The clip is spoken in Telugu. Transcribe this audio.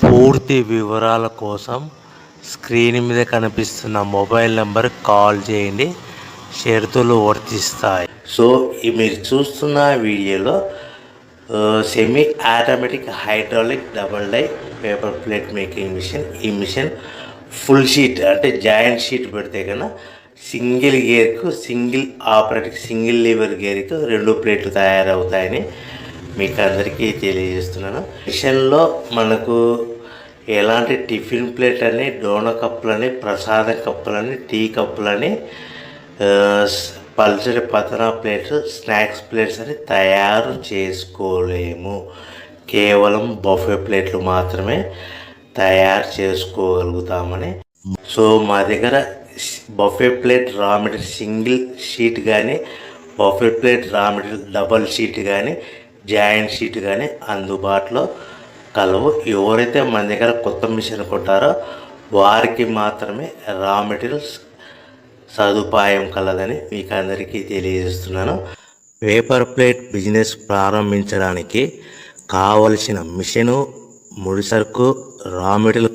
పూర్తి వివరాల కోసం స్క్రీన్ మీద కనిపిస్తున్న మొబైల్ నెంబర్ కాల్ చేయండి. షరతులు వర్తిస్తాయి. సో మీరు చూస్తున్న వీడియోలో semi automatic hydraulic double die paper plate making machine. ఈ మిషన్ ఫుల్ షీట్ అంటే జాయింట్ షీట్ పెడితే కన్నా సింగిల్ గేర్కు సింగిల్ ఆపరేటింగ్ సింగిల్ లీవర్ గేర్కు 2 ప్లేట్లు తయారవుతాయని మీకు అందరికీ తెలియజేస్తున్నాను. మిషన్లో మనకు ఎలాంటి టిఫిన్ ప్లేట్ అని, డోన కప్పులని, ప్రసాదం కప్పులని, టీ కప్పులని, పల్చడి పతన ప్లేట్స్, స్నాక్స్ ప్లేట్స్ అని తయారు చేసుకోలేము. కేవలం బఫే ప్లేట్లు మాత్రమే తయారు చేసుకోగలుగుతామని. సో మా దగ్గర buffet plate raw material single sheet కానీ, buffet plate raw material double sheet కానీ, జాయింట్ షీట్ కానీ అందుబాటులో కలవు. ఎవరైతే మన దగ్గర కొత్త మిషన్ కొంటారో వారికి మాత్రమే రా మెటీరియల్స్ సదుపాయం కలదని మీకు అందరికీ తెలియజేస్తున్నాను. పేపర్ ప్లేట్ బిజినెస్ ప్రారంభించడానికి కావలసిన మిషను, ముడిసరుకు, రా మెటీరియల్